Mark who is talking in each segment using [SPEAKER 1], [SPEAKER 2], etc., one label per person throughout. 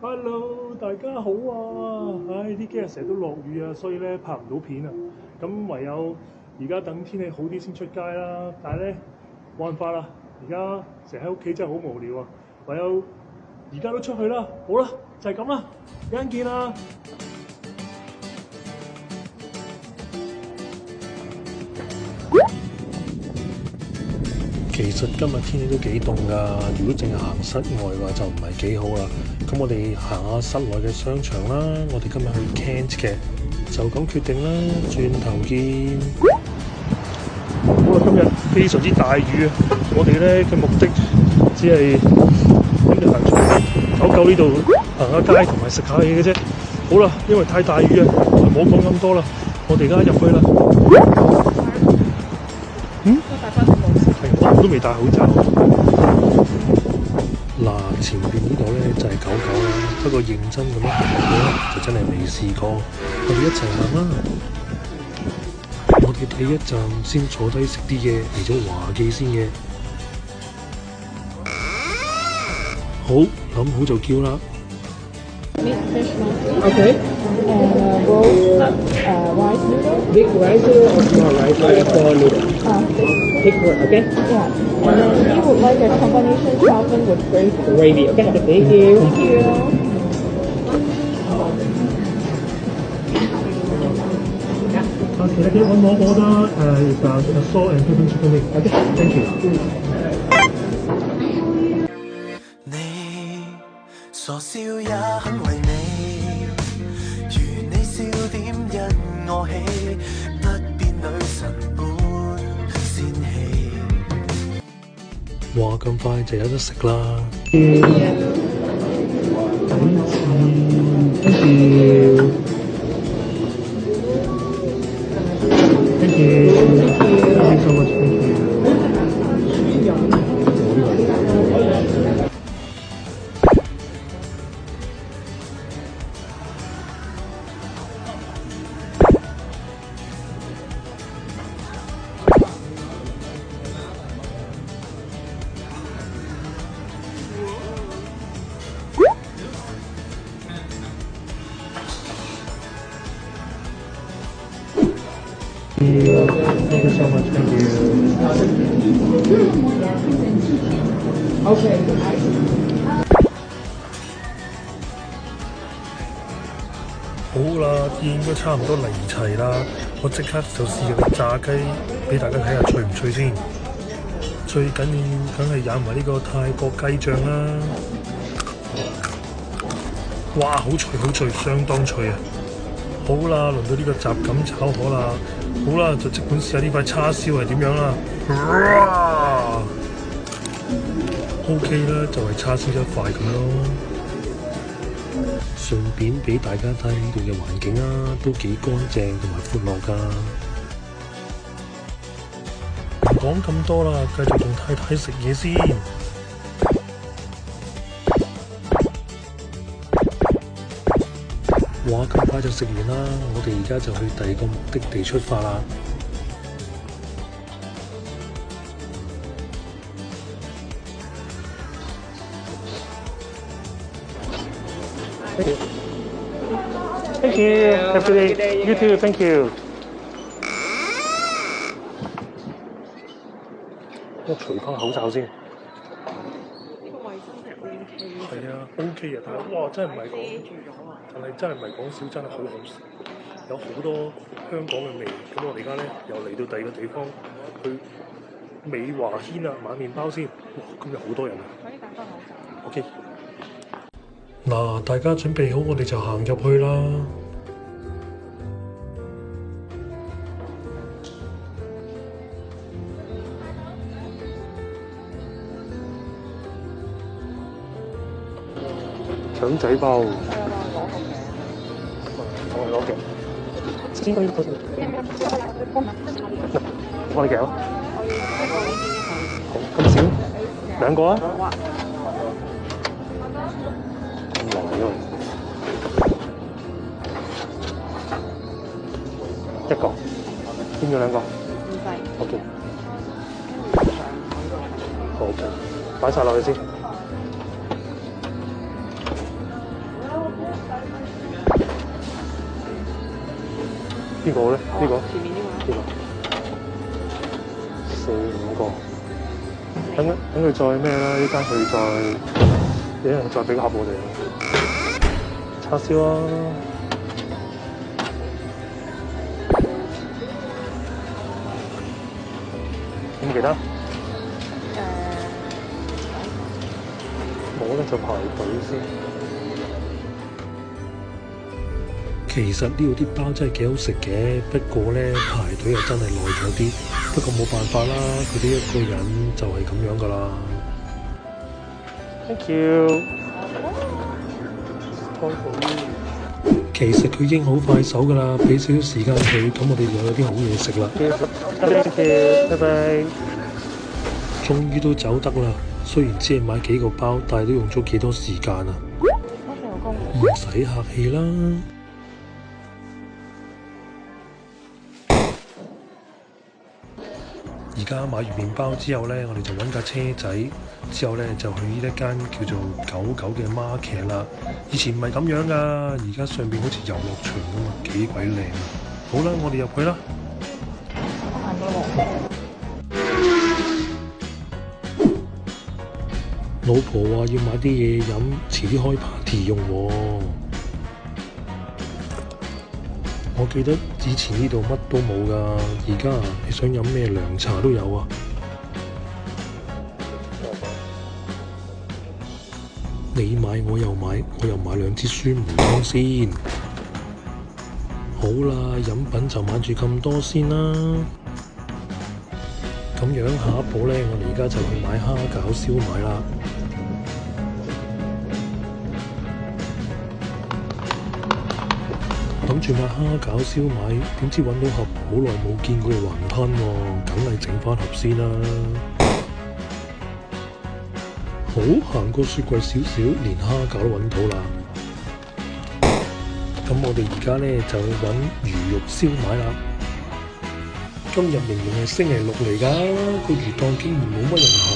[SPEAKER 1] Hello，大家好啊！呢幾日成日都落雨啊，所以咧拍唔到片啊。咁唯有而家等天氣好啲先出街啦。但係咧冇辦法啦，而家成日喺屋企真係好無聊啊。唯有而家都出去啦。好啦，就係咁啦，一陣見啦。其實今日天氣都幾凍㗎，如果淨係行室外嘅話就唔係幾好啦。咁我哋行下室內嘅商場啦，我哋今日去 Kent 嘅，就咁決定啦，轉頭見。好啦，今日非常之大雨啊！我哋咧嘅目的只係諗住行出去九呢度行下街同埋食下嘢嘅啫。好啦，因為太大雨啊，唔好講咁多啦，我哋而家入去啦。我都未戴口罩。嗱，前邊呢度咧就係狗狗啦，不過認真咁樣行咧就真係未試過。我哋一齊行啦。我哋第一站先坐低食啲嘢，嚟咗華記先嘅。好，諗好就叫啦。
[SPEAKER 2] Okay. Roll rice noodle. Big rice noodle or small rice noodle? Big one, okay?
[SPEAKER 3] Yeah. And then we would like a combination salmon with gravy.
[SPEAKER 2] Gravy, okay? Thank you.
[SPEAKER 3] Thank you.
[SPEAKER 1] Okay, one more order is a salt and pepper chicken wing. Okay, thank you.
[SPEAKER 4] 你傻笑也很為美，如你笑點因我起，不變女神般仙氣。
[SPEAKER 1] 哇！咁快就有得食啦！Thank you so much. Thank you. Thank you so much. Thank you.
[SPEAKER 2] Okay.
[SPEAKER 1] 好啦，應該差唔多嚟齊啦。我即刻就試下個炸雞，俾大家睇下脆唔脆先。最緊要梗係飲埋呢個泰國雞醬啦。哇！好脆好脆，相當脆啊！好啦，輪到呢個雜錦炒河啦。好啦，就即管試下呢塊叉燒係點樣啦。OK 啦，就係叉燒一塊咁咯。順便俾大家睇呢度嘅環境啊，都幾乾淨同埋闊落㗎。唔講咁多啦，繼續同太太食嘢先。哇！咁快就食完啦，我哋而家就去第二個目的地出發啦。Thank you. Have a good day. You too. Thank you. 我除翻口罩先。係啊，OK 啊，但係哇，真係唔係講，但係真係唔係講笑，真係好好食，有好多香港嘅味。咁我哋而家咧又嚟到第二個地方，去美華軒啊買麵包先。哇，今日好多人啊！
[SPEAKER 3] 可以戴翻口罩。
[SPEAKER 1] OK。嗱，大家準備好，我哋就行入去啦。腸仔包，我攞嘅，先可以多啲。我哋幾多？好，咁少？兩個啊？咁耐咯。一個，邊個兩個？OK。好嘅，擺晒落去先。邊個咧？呢個？
[SPEAKER 3] 前面呢個。
[SPEAKER 1] 呢個4、5個，等佢再咩啦？呢間佢再一樣再俾個盒我哋。叉燒啊！咁其他？冇咧就排隊先。其實呢度啲包真係幾好食嘅，不過咧排隊又真係耐咗啲。不過冇辦法啦，佢哋一個人就係咁樣噶啦。Thank you。其實佢已經好快手噶啦，俾少少時間佢，咁我哋又有啲好嘢食啦。Thank you，拜拜。終於都走得啦，雖然只係買幾個包，但係都用咗幾多時間啊！唔使客氣啦。而家買完麵包之後咧，我哋就揾架車仔，之後咧就去呢一間叫做狗狗嘅 market 啦。以前唔係咁樣噶，而家上邊好似遊樂場咁啊，幾鬼靚啊！好啦，我哋入去啦。老婆話要買啲嘢飲，遲啲開 party 用喎。我記得以前呢度乜都冇㗎，而家你想飲咩涼茶都有啊！你買我又買，我又買2支酸梅湯先。好啦，飲品就買住咁多先啦。咁樣下一步咧，我哋而家就去買蝦餃燒賣啦。諗住買蝦餃燒賣，點知揾到盒好耐冇見過嘅雲吞喎，梗係整翻盒先啦。好，行過雪櫃少少，連蝦餃都揾到啦。咁我哋而家咧就去揾魚肉燒賣啦。今日明明係星期六嚟㗎，個魚檔竟然冇乜人行。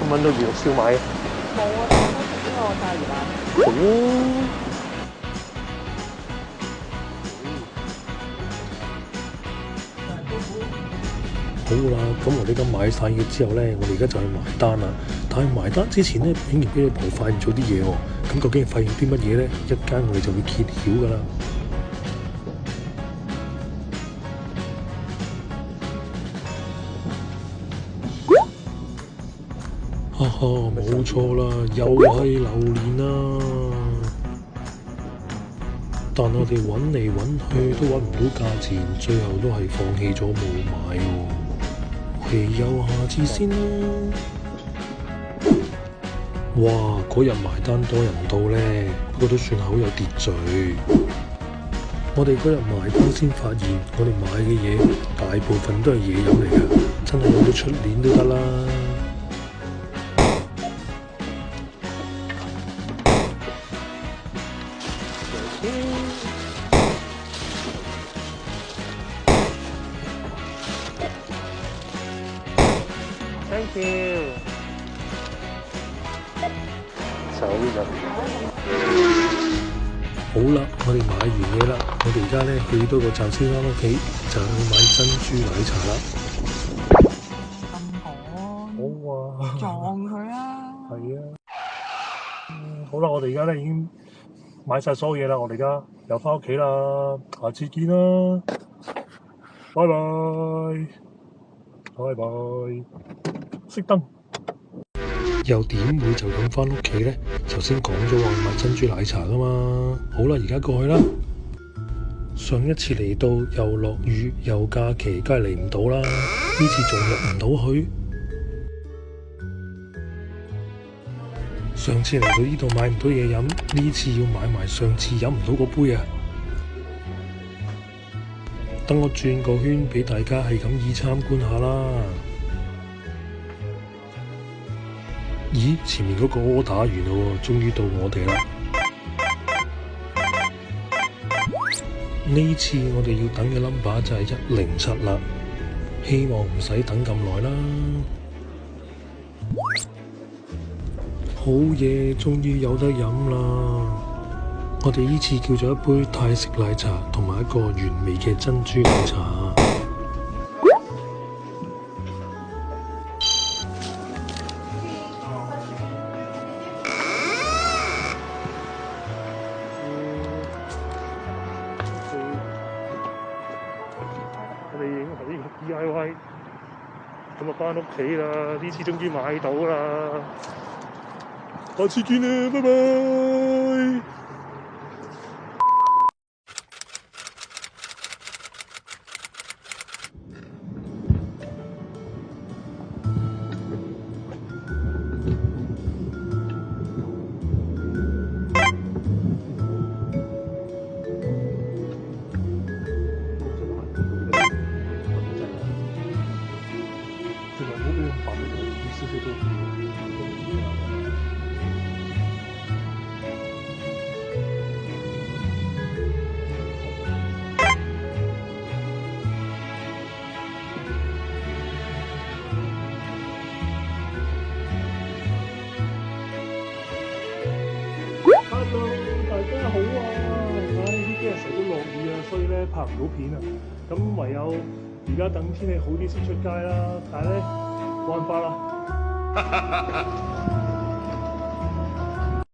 [SPEAKER 1] 揾到魚肉燒賣啊！
[SPEAKER 3] 冇啊，我食呢個大魚腩。
[SPEAKER 1] 好啦，咁我哋而家買晒嘢之後咧，我哋而家就去埋單啦。但係埋單之前咧，竟然俾老婆發現咗啲嘢喎。咁究竟係發現啲乜嘢咧？一間我哋就會揭曉㗎啦。哈哈，冇錯啦，又係榴蓮啦！但我哋揾嚟揾去都揾唔到價錢，最後都係放棄咗冇買喎。我哋有下次先啦。哇！嗰日埋單多人到咧，不過都算好有秩序。我哋嗰日埋單先發現，我哋買嘅嘢大部分都係嘢飲嚟㗎，真係飲到出年都得啦。Thank you。走人。好好啦，我哋買完嘢啦，我哋而家咧去多個站先返屋企，就去買珍珠奶茶啦。
[SPEAKER 2] 咁
[SPEAKER 1] 好啊，
[SPEAKER 2] 撞佢啊！
[SPEAKER 1] 係啊。好啦，我哋而家咧已經買晒所有嘢啦，我哋而家又返屋企啦，下次見啦，拜拜，拜拜，熄燈。又點會就咁返屋企呢？頭先講咗話買珍珠奶茶㗎嘛。好啦，而家過去啦。上一次嚟到又落雨又假期，梗係嚟唔到啦。呢次仲入唔到去。上次嚟到呢度買唔到嘢飲，呢次要買埋上次飲唔到嗰杯啊！等我轉個圈俾大家係咁意參觀下啦。咦，前面嗰個柯打完啦喎，終於到我哋啦。呢次我哋要等嘅 number 就係107啦，希望唔使等咁耐啦。好嘢，終於有得飲啦！我哋呢次叫咗一杯泰式奶茶同埋一個原味嘅珍珠奶茶。我哋影下呢個 DIY，咁啊返屋企啦！呢次終於買到啦，下次見啦，拜拜。Hello，大家好啊！呢幾日成日都落雨啊，所以咧拍唔到片啊。咁唯有而家等天氣好啲先出街啦。但係咧冇辦法啦。